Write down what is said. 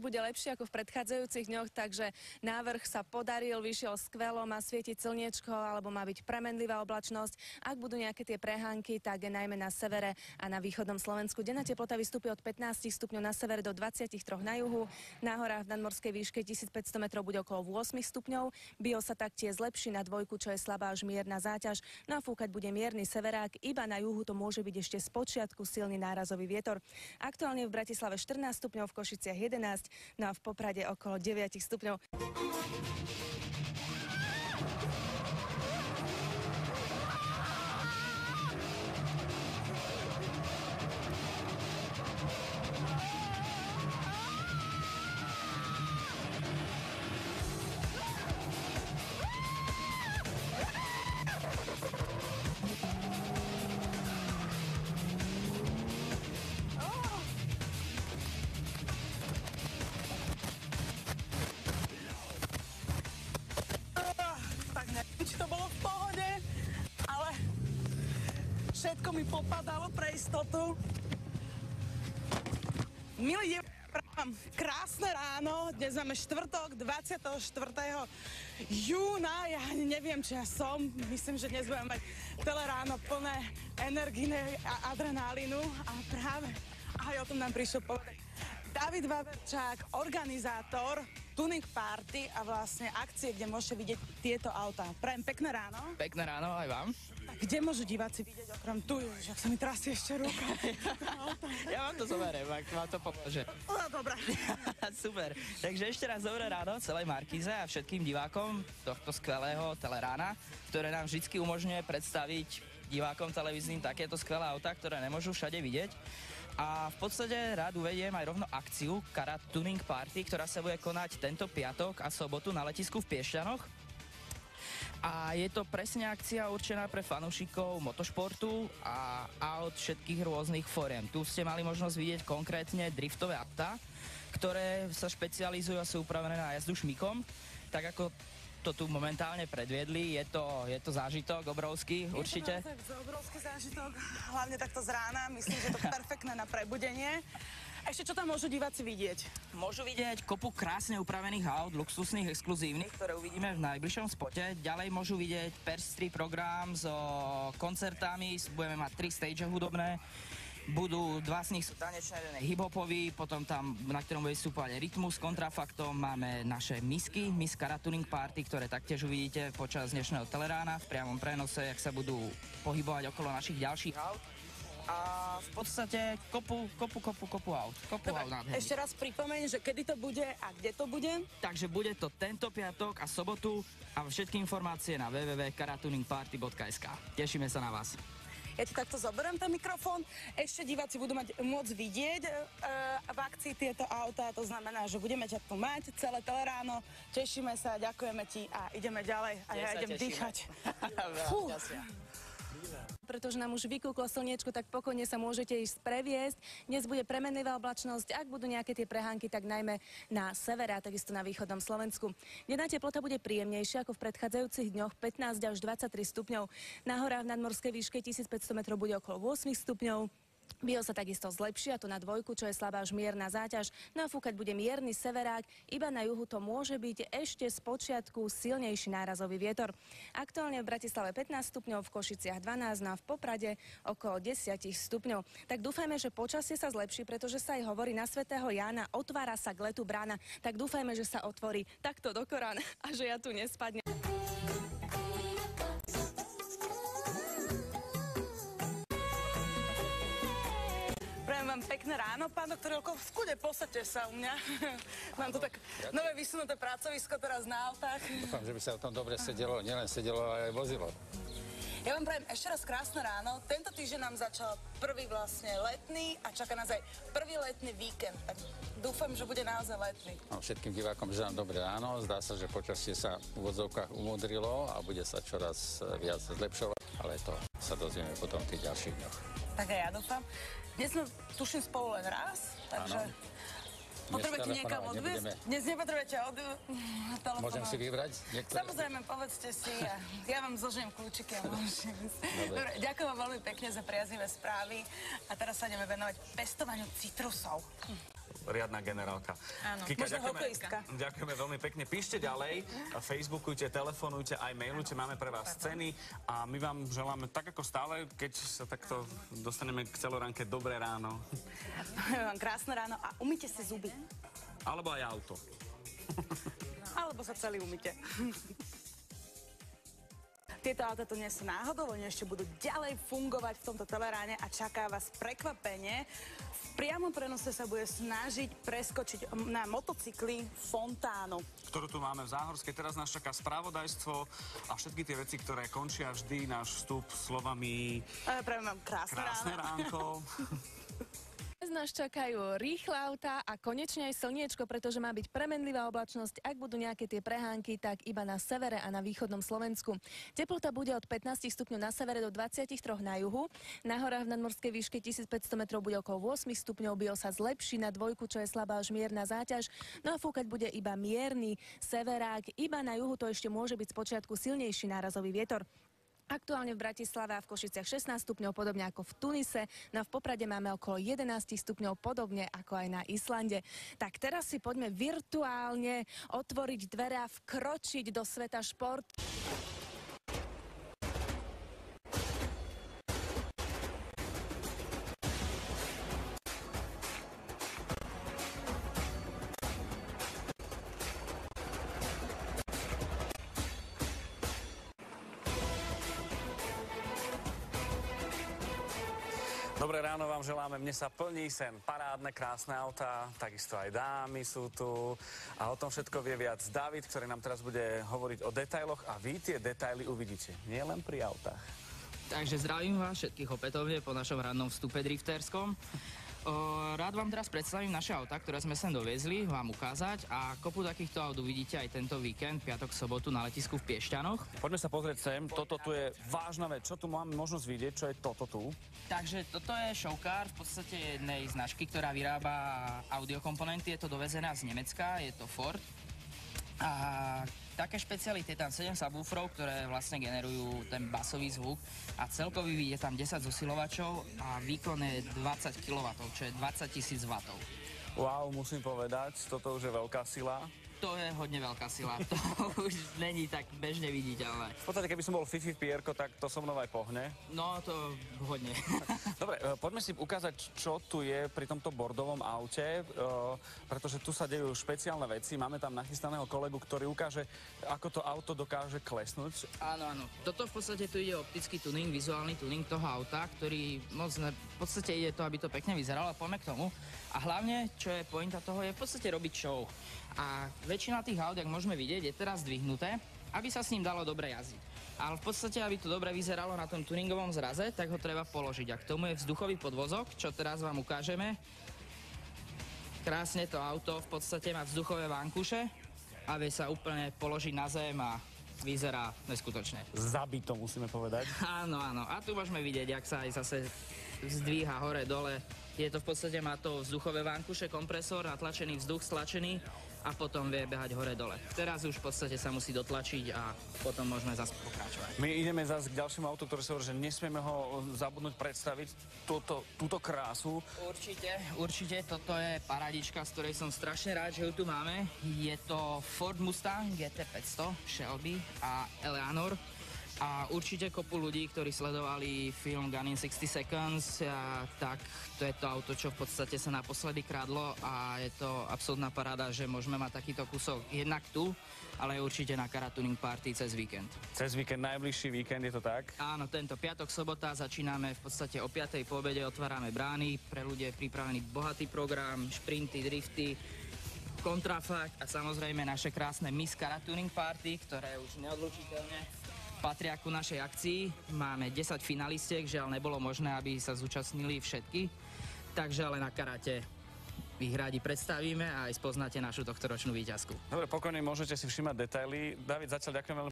bude lepší ako v predchádzajúcich dňoch, takže návrh sa podaril, vyšiel skvelo, má svietiť slniečko alebo má byť premenlivá oblačnosť. Ak budú nejaké tie prehánky, tak najmä na severe a na východnom Slovensku. Denná teplota vystúpi od 15 stupňov na severe do 23 na juhu. Na horách v nadmorskej výške 1500 metrov bude okolo 8 stupňov. Bio sa taktiež zlepší na dvojku, čo je slabá až mierna záťaž. No a fúkať bude mierny severák, iba na juhu to môže byť ešte spočiatku silný nárazový vietor. Aktuálne v Bratislave 14 stupňov, v Košiciach 11, no a v Poprade okolo 9 stupňov. Všetko mi popadalo pre istotu. Milí krásne ráno, dnes máme štvrtok, 24. júna, ja ani neviem, či ja som, myslím, že dnes budem mať celé ráno plné energie a adrenalínu a práve aj o tom nám prišiel povedať David Vaverčák, organizátor Tuning Party a vlastne akcie, kde môžete vidieť tieto autá. Prajem pekné ráno. Pekné ráno aj vám. Kde môžu diváci vidieť okrem tu, že ak sa mi trasie ešte ruka? Ja vám to zoberiem, ak vám to pomôže. No, dobré. Super. Takže ešte raz dobré ráno celej Markíze a všetkým divákom tohto skvelého telerána, ktoré nám vždy umožňuje predstaviť divákom televíznym takéto skvelé autá, ktoré nemôžu všade vidieť. A v podstate rád uvediem aj rovno akciu Karat Tuning Party, ktorá sa bude konať tento piatok a sobotu na letisku v Piešťanoch. A je to presne akcia určená pre fanúšikov motošportu a aut všetkých rôznych foriem. Tu ste mali možnosť vidieť konkrétne driftové autá, ktoré sa špecializujú a sú upravené na jazdu šmikom, tak ako to tu momentálne predviedli. Je to zážitok obrovský, určite. Je to obrovský zážitok, hlavne takto z rána. Myslím, že to je perfektné na prebudenie. Ešte čo tam môžu diváci vidieť? Môžu vidieť kopu krásne upravených aut, luxusných, exkluzívnych, ktoré uvidíme v najbližšom spote. Ďalej môžu vidieť pestrý program so koncertami, budeme mať 3 stage hudobné. Budú 2 z nich sú tanečné, jeden je hip-hopový, potom tam, na ktorom bude vystúpať Rytmus s kontrafaktom, máme naše misky, Miss Karat Tuning Party, ktoré taktiež uvidíte počas dnešného telerána v priamom prenose, jak sa budú pohybovať okolo našich ďalších aut. A v podstate kopu aut. Ešte raz pripomeň, že kedy to bude a kde to bude? Takže bude to tento piatok a sobotu a všetky informácie na www.karatuningparty.sk. Tešíme sa na vás. Ja ti takto zoberiem ten mikrofón. Ešte diváci budú môcť vidieť v akcii tieto autá. To znamená, že budeme ťa tu mať celé teleráno. Tešíme sa, ďakujeme ti a ideme ďalej. A ja idem dýchať. Pretože nám už vykúklo slniečko, tak pokojne sa môžete ísť previesť. Dnes bude premenlivá oblačnosť. Ak budú nejaké tie prehánky, tak najmä na severe a takisto na východnom Slovensku. Denná teplota bude príjemnejšia ako v predchádzajúcich dňoch, 15 až 23 stupňov. Na horách v nadmorskej výške 1500 metrov bude okolo 8 stupňov. Bio sa takisto zlepší, a to na dvojku, čo je slabá až mierna záťaž. No a fúkať bude mierny severák, iba na juhu to môže byť ešte z počiatku silnejší nárazový vietor. Aktuálne v Bratislave 15 stupňov, v Košiciach 12, no a v Poprade okolo 10 stupňov. Tak dúfajme, že počasie sa zlepší, pretože sa aj hovorí na svätého Jána, otvára sa k letu brána. Tak dúfajme, že sa otvorí takto do Korán a že ja tu nespadnem. Pekné ráno, pán doktor Jelko, v kľude, posaďte sa u mňa. Mám tu tak nové vysunuté pracovisko teraz na autách. Dúfam, že by sa o tom dobre sedelo, nielen sedelo, ale aj vozilo. Ja vám prajem ešte raz krásne ráno. Tento týždeň nám začal prvý vlastne letný a čaká nás aj prvý letný víkend. Tak dúfam, že bude naozaj letný. No, všetkým divákom želám dobré ráno. Zdá sa, že počasie sa v úvodzovkách umudrilo a bude sa čoraz viac zlepšovať, ale to sa dozvieme potom v tých ďalších dňoch. Tak aj ja dúfam. Dnes sme, tuším, spolu len raz, takže potrebujete niekam odviesť? Dnes nepotrebujete telefonovať. Môžem si vybrať niektoré? Samozrejme, povedzte si a ja vám zložím kľúčiky. Dobre, ďakujem vám veľmi pekne za priaznivé správy a teraz sa ideme venovať pestovaniu citrusov. riadna generálka. Áno, Kika, možno hokejistka. ďakujeme veľmi pekne. Píšte ďalej, facebookujte, telefonujte, aj mailujte, máme pre vás ceny a my vám želáme tak ako stále, keď sa takto dostaneme k celoránke, dobré ráno. Krásne ráno a umyte si zuby. Alebo aj auto. Alebo sa celý umyte. Tieto auta tu nie sú náhodou, oni ešte budú ďalej fungovať v tomto teleráne a čaká vás prekvapenie. V priamom prenose sa bude snažiť preskočiť na motocykli fontánu. Ktorú tu máme v Záhorskej. Teraz nás čaká spravodajstvo a všetky tie veci, ktoré končia vždy náš vstup slovami Prajem vám krásne ránko. Dnes nás čakajú rýchle autá a konečne aj slniečko, pretože má byť premenlivá oblačnosť. Ak budú nejaké tie prehánky, tak iba na severe a na východnom Slovensku. Teplota bude od 15 stupňov na severe do 23 na juhu. Na horách v nadmorskej výške 1500 metrov bude okolo 8 stupňov, bio sa zlepší na dvojku, čo je slabá až mierna záťaž. No a fúkať bude iba mierny severák. Iba na juhu to ešte môže byť spočiatku silnejší nárazový vietor. Aktuálne v Bratislave a v Košiciach 16 stupňov, podobne ako v Tunise. No a v Poprade máme okolo 11 stupňov, podobne ako aj na Islande. Tak teraz si poďme virtuálne otvoriť dvere a vkročiť do sveta športu. Dobré ráno vám želáme, mne sa plní sen, parádne, krásne autá, takisto aj dámy sú tu a o tom všetko vie viac David, ktorý nám teraz bude hovoriť o detailoch a vy tie detaily uvidíte, nie len pri autách. Takže zdravím vás všetkých opätovne po našom rannom vstupe drifterskom. Rád vám teraz predstavím naše autá, ktoré sme sem doviezli, vám ukázať a kopu takýchto aut uvidíte aj tento víkend, piatok, sobotu na letisku v Piešťanoch. Poďme sa pozrieť sem, toto tu je vážna vec, čo tu máme možnosť vidieť, čo je toto tu? Takže toto je showcar v podstate jednej značky, ktorá vyrába audiokomponenty, je to dovezená z Nemecka, je to Ford. A také špeciality, je tam 7 subwooferov, ktoré vlastne generujú ten basový zvuk a celkový je tam 10 zosilovačov a výkon je 20 kW, čo je 20 000 W. Wow, musím povedať, toto už je veľká sila. To je hodne veľká sila, to už není tak bežne viditeľné. V podstate, keby som bol Fifi Pierko, tak to so mnou aj pohne. No, to hodne. Dobre, poďme si ukázať, čo tu je pri tomto bordovom aute, pretože tu sa dejú špeciálne veci. Máme tam nachystaného kolegu, ktorý ukáže, ako to auto dokáže klesnúť. Áno, áno. Toto v podstate tu ide optický tuning, vizuálny tuning toho auta, ktorý v podstate ide to, aby to pekne vyzeralo, a poďme k tomu. A hlavne, čo je pointa toho, je v podstate robiť show. A väčšina tých aut, jak môžeme vidieť, je teraz zdvihnuté, aby sa s ním dalo dobre jazdiť. Ale v podstate, aby to dobre vyzeralo na tom tuningovom zraze, tak ho treba položiť. A k tomu je vzduchový podvozok, čo teraz vám ukážeme. Krásne to auto v podstate má vzduchové vankuše a vie sa úplne položiť na zem a vyzerá neskutočne. Zabito, musíme povedať. Áno, áno. A tu môžeme vidieť, jak sa aj zase zdvíha hore, dole. Je to v podstate, má to vzduchové vankuše, kompresor, natlačený vzduch, stlačený a potom vie behať hore-dole. Teraz už v podstate sa musí dotlačiť a potom môžeme zase pokračovať. My ideme zase k ďalšiemu autu, ktoré sa hovorí, že nesmieme ho zabudnúť predstaviť, túto krásu. Určite, toto je paradička, z ktorej som strašne rád, že ju tu máme. Je to Ford Mustang GT500, Shelby a Eleanor. A určite kopu ľudí, ktorí sledovali film Gone in 60 Seconds, tak to je to auto, čo v podstate sa naposledy kradlo a je to absolútna paráda, že môžeme mať takýto kúsok jednak tu, ale určite na Cara Tuning Party cez víkend. Cez víkend, najbližší víkend, je to tak? Áno, tento piatok, sobota začíname v podstate o 5:00 po obede, otvárame brány, pre ľudí je pripravený bohatý program, šprinty, drifty, kontrafakt a samozrejme naše krásne Miss Cara Tuning Party, ktoré už neodlučiteľne patria ku našej akcii. Máme 10 finalistiek, žiaľ nebolo možné, aby sa zúčastnili všetky, takže ale na karate ich rádi predstavíme a aj spoznáte našu tohtoročnú víťazku. Dobre, pokojne môžete si všímať detaily. David, zatiaľ ďakujem veľmi